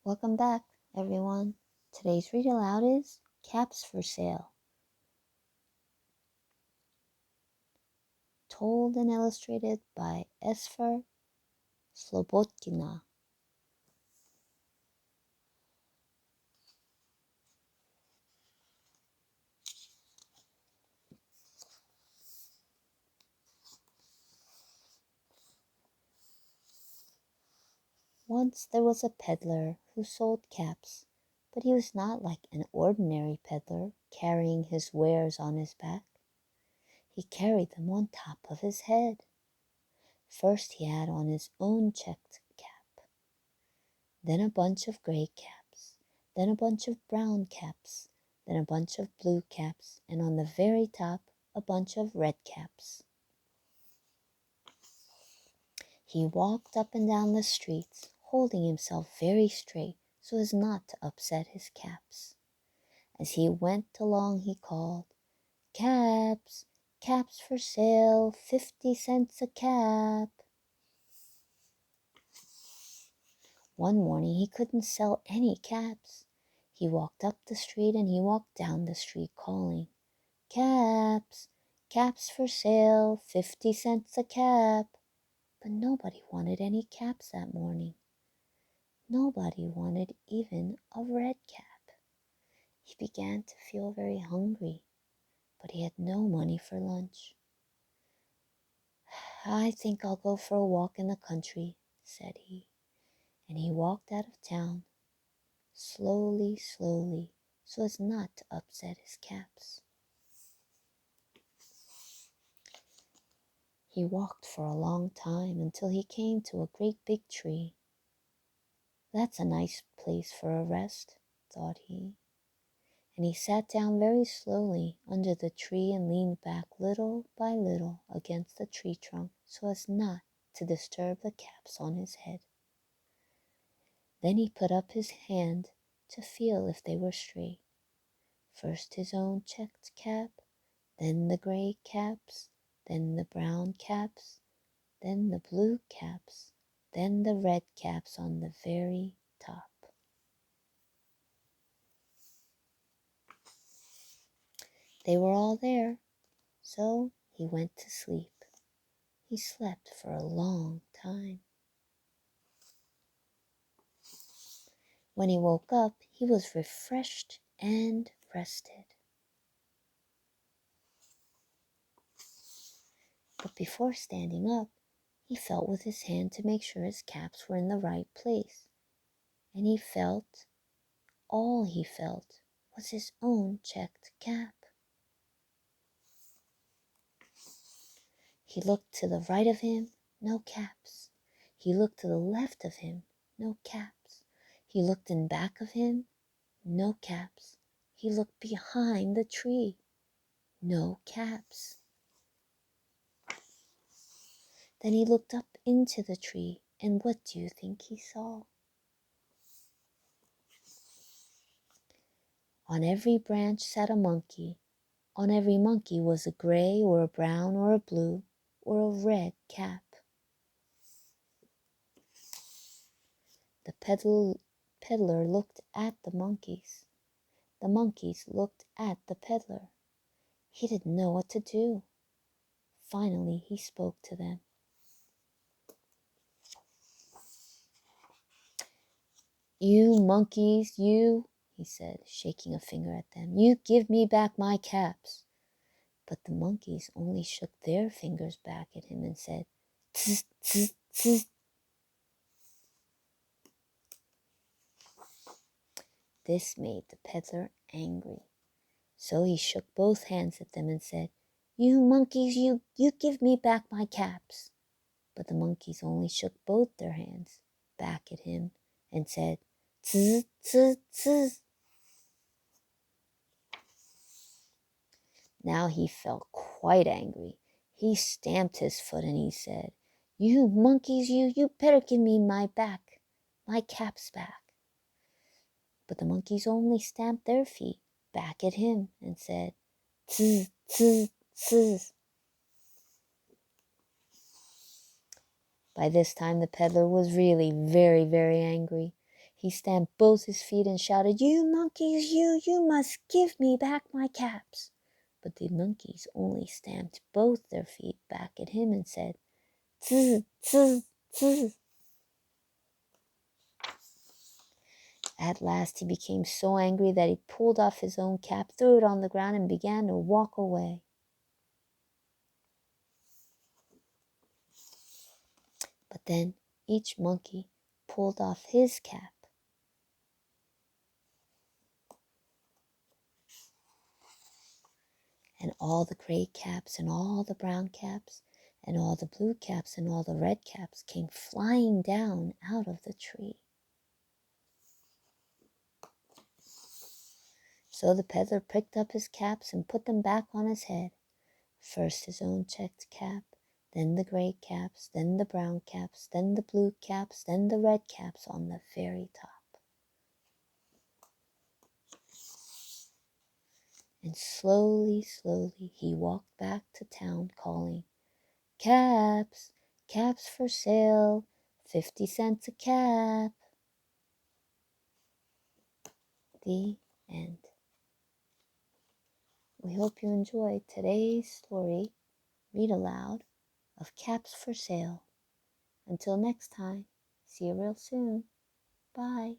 Welcome back, everyone. Today's read aloud is Caps for Sale. Told and illustrated by Esfer Slobotkina. Once there was a peddler who sold caps, but he was not like an ordinary peddler carrying his wares on his back. He carried them on top of his head. First he had on his own checked cap, then a bunch of gray caps, then a bunch of brown caps, then a bunch of blue caps, and on the very top a bunch of red caps. He walked up and down the streets, holding himself very straight so as not to upset his caps. As he went along he called, "Caps, caps for sale, 50 cents a cap." One morning he couldn't sell any caps. He walked up the street and he walked down the street calling, "Caps, caps for sale, 50 cents a cap." But nobody wanted any caps that morning. Nobody wanted even a red cap. He began to feel very hungry, but he had no money for lunch. "I think I'll go for a walk in the country," said he, and he walked out of town, slowly, slowly, so as not to upset his caps. He walked for a long time until he came to a great big tree. "That's a nice place for a rest," thought he, and he sat down very slowly under the tree and leaned back little by little against the tree trunk so as not to disturb the caps on his head. Then he put up his hand to feel if they were straight. First his own checked cap, then the gray caps, then the brown caps, then the blue caps, then the red caps on the very top. They were all there, so he went to sleep. He slept for a long time. When he woke up, he was refreshed and rested. But before standing up, he felt with his hand to make sure his caps were in the right place. And all he felt was his own checked cap. He looked to the right of him, no caps. He looked to the left of him, no caps. He looked in back of him, no caps. He looked behind the tree, no caps. Then he looked up into the tree, and what do you think he saw? On every branch sat a monkey. On every monkey was a gray or a brown or a blue or a red cap. The peddler looked at the monkeys. The monkeys looked at the peddler. He didn't know what to do. Finally, he spoke to them. "You monkeys, you," he said, shaking a finger at them, "you give me back my caps." But the monkeys only shook their fingers back at him and said, "Tz, tz, tz." This made the peddler angry. So he shook both hands at them and said, "You monkeys, you give me back my caps." But the monkeys only shook both their hands back at him and said, "Tz, tz, tz." Now he felt quite angry. He stamped his foot and he said, "You monkeys, you better give me my caps back." But the monkeys only stamped their feet back at him and said, "Tz, tz, tz." By this time the peddler was really very, very angry. He stamped both his feet and shouted, "You monkeys, you must give me back my caps." But the monkeys only stamped both their feet back at him and said, "Tzz, tzz, tzz." At last he became so angry that he pulled off his own cap, threw it on the ground, and began to walk away. But then each monkey pulled off his cap. And all the gray caps and all the brown caps and all the blue caps and all the red caps came flying down out of the tree. So the peddler picked up his caps and put them back on his head. First his own checked cap, then the gray caps, then the brown caps, then the blue caps, then the red caps on the very top. And slowly, slowly he walked back to town calling, "Caps, caps for sale, 50 cents a cap." The end. We hope you enjoyed today's story, Read Aloud, of Caps for Sale. Until next time, see you real soon. Bye.